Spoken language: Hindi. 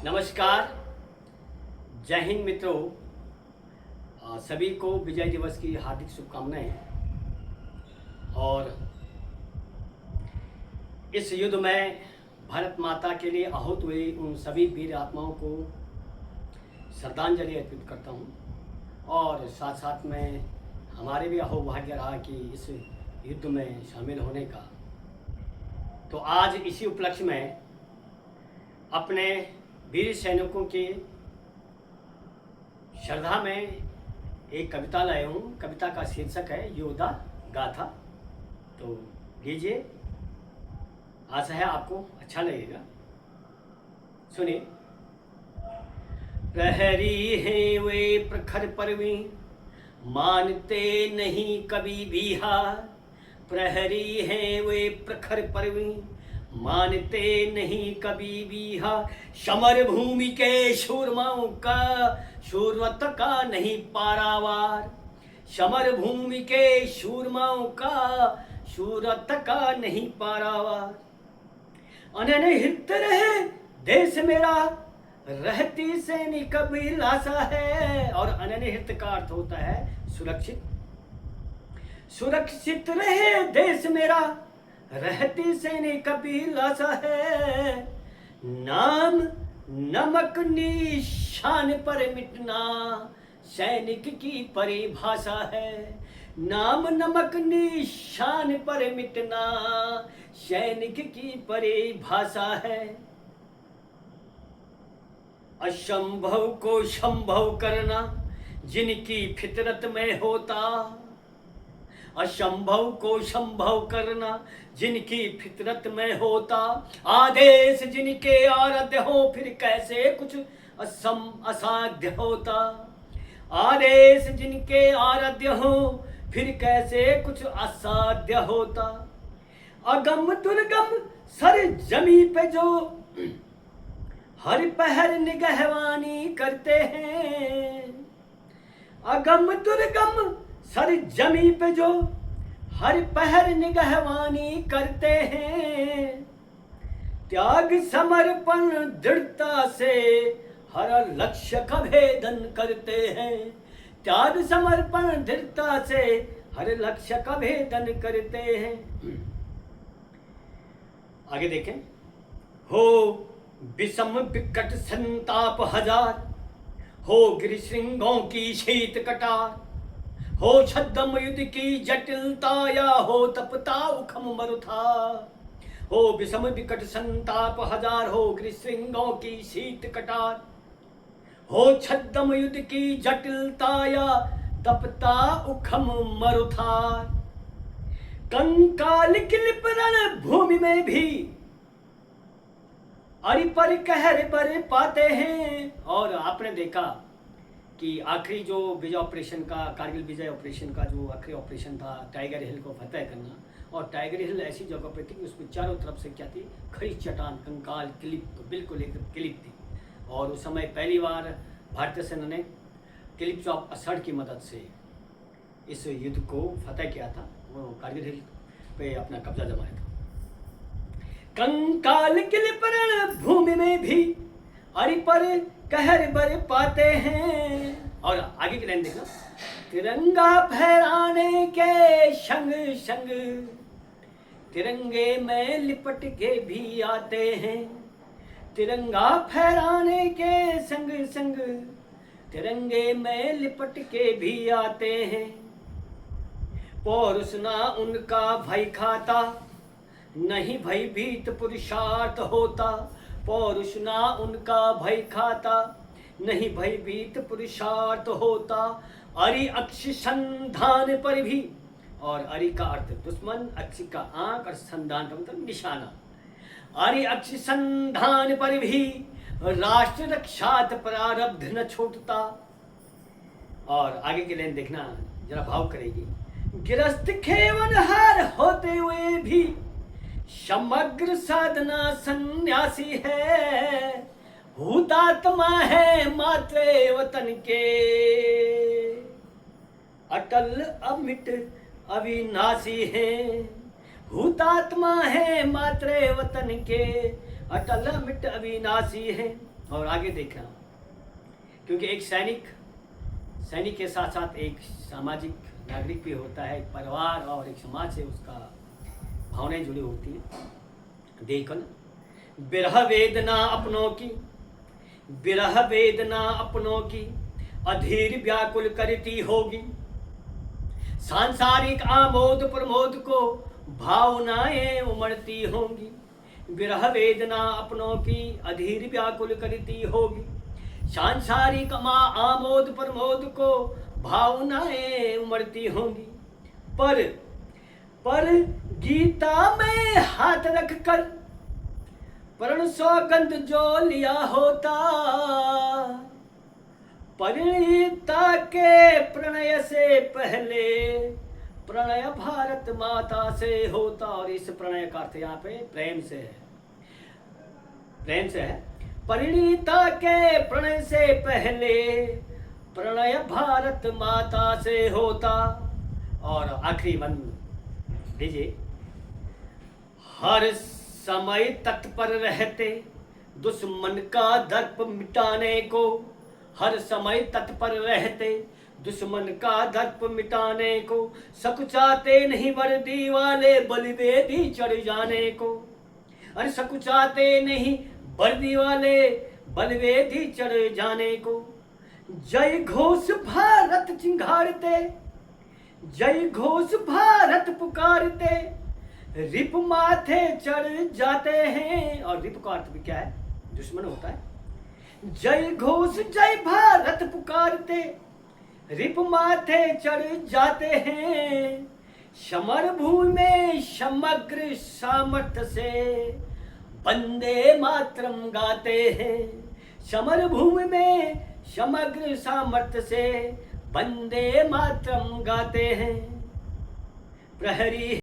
नमस्कार। जय हिंद मित्रों। सभी को विजय दिवस की हार्दिक शुभकामनाएं। और इस युद्ध में भारत माता के लिए आहूत हुए उन सभी वीर आत्माओं को श्रद्धांजलि अर्पित करता हूं। और साथ साथ में हमारे भी अहोभाग्य रहा कि इस युद्ध में शामिल होने का। तो आज इसी उपलक्ष्य में अपने वीर सैनिकों के श्रद्धा में एक कविता लाया हूँ। कविता का शीर्षक है योद्धा गाथा। तो लीजिए, आशा है आपको अच्छा लगेगा। सुनिए। प्रहरी हैं वे प्रखर परवी, मानते नहीं कभी भी हार। प्रहरी हैं वे प्रखर परवी, मानते नहीं कभी भी हार। समर भूमि के शूरमाओं का शूरवत का नहीं पारावार। समर भूमि के शूरमाओं का शूरत का नहीं पारावार। अनन्हित रहे देश मेरा, रहती सैनिक अभिलाषा है। और अनन्हित का अर्थ होता है सुरक्षित। सुरक्षित रहे देश मेरा, रहती सैनिक अभिलाषा है। नाम नमक निशान पर मिटना सैनिक की परिभाषा है। नाम नमक निशान पर मिटना सैनिक की परिभाषा है। असंभव को संभव करना जिनकी फितरत में होता। असंभव को संभव करना जिनकी फितरत में होता। आदेश जिनके आराध्य हो फिर कैसे कुछ असाध्य होता। आदेश जिनके आराध्य हो फिर कैसे कुछ असाध्य होता। अगम दुर्गम सर जमी पे जो हर पहर निगहवानी करते हैं। अगम दुर्गम सर जमी पे जो हर पहर निगहवानी करते हैं। त्याग समर्पण दृढ़ता से हर लक्ष्य का भेदन करते हैं। त्याग समर्पण दृढ़ता से हर लक्ष्य का भेदन करते हैं। आगे देखें। हो विषम विकट संताप हजार, हो गिरिशृंगों की शीत कटार। हो छद्म युद्ध की जटिलता या हो तपता उखम मरुथा। हो विषम विकट संताप हजार, हो गिरिशृंगों की शीत कटार। हो छद्म युद्ध की जटिलता या तपता उखम मरुथार। कंकाल किलिप रण भूमि में भी अरि पर कहर बर पाते हैं। और आपने देखा कि आखिरी जो विजय ऑपरेशन का, कारगिल विजय ऑपरेशन का जो आखिरी ऑपरेशन था, टाइगर हिल को फतेह करना। और टाइगर हिल ऐसी जगह पे थी कि उसमें चारों तरफ से क्या थी, खड़ी चट्टान, कंकाल, क्लिप, बिल्कुल एक क्लिप थी। और उस समय पहली बार भारतीय सेना ने क्लिप्स ऑफ असड़ की मदद से इस युद्ध को फतेह किया था। वो कारगिल हिल पे अपना कब्जा जमाया था। कंकाल क्लिप रण भूमि में भी अरि पर कहर बर पाते हैं। और आगे की लाइन देखना। तिरंगा फहराने के संग संग तिरंगे में लिपट के भी आते हैं। तिरंगा फहराने के संग संग तिरंगे में लिपट के भी आते हैं। पौरुष ना उनका भय खाता, नहीं भयभीत पुरुषार्थ होता। पौरुष ना उनका भय खाता, नहीं भयभीत पुरुषार्थ होता। अरि अक्ष संधान पर भी, और अरि का अर्थ दुश्मन, अक्ष का आंख और संधान का मतलब निशाना। अरि अक्ष संधान पर भी राष्ट्र रक्षात प्रारब्ध न छूटता। और आगे की लाइन देखना, जरा भाव करेगी। गिरस्त खेवन हार होते हुए भी समग्र साधना सन्यासी है। हुतात्मा है मातृ वतन के, अटल अमिट अविनाशी है। हुतात्मा है मातृ वतन के, अटल अमिट अविनाशी है। और आगे देखना, क्योंकि एक सैनिक के साथ साथ एक सामाजिक नागरिक भी होता है, एक परिवार और एक समाज से उसका भावनाएं जुड़ी होती है। देखो ना, विरह वेदना अपनों की, विरह वेदना अपनों की अधीर व्याकुल करती होगी, सांसारिक आमोद प्रमोद को भावनाएं उमड़ती होंगी। विरह वेदना अपनों की अधीर व्याकुल करती होगी, सांसारिक आमोद प्रमोद को भावनाएं उमड़ती होंगी। पर गीता में हाथ रखकर प्रण सौगंध जो लिया होता, परिणीता के प्रणय से पहले प्रणय भारत माता से होता। और इस प्रणय का अर्थ यहाँ पे प्रेम से है, प्रेम से है। परिणीता के प्रणय से पहले प्रणय भारत माता से होता। और आखिरी मन लीजिए, हर समय तत्पर रहते दुश्मन का दर्प मिटाने को, हर समय तत्पर रहते दुश्मन का दर्प मिटाने को, सकुचाते नहीं वर्दी वाले बलिवेदी चढ़ जाने को। अरे सकुचाते नहीं वर्दी वाले बलिवेदी चढ़ जाने को। जय घोष भारत चिंघाड़ते, जय घोष भारत पुकारते, रिप माथे चढ़ जाते हैं। और रिप का अर्थ भी क्या है? दुश्मन होता है। जय घोष जय भारत पुकारते, रिप माथे चढ़ जाते हैं। समर भूमि में समग्र सामर्थ्य से वंदे मातरम गाते हैं। समर भूमि में समग्र सामर्थ्य से वंदे मातरम गाते हैं। प्रहरी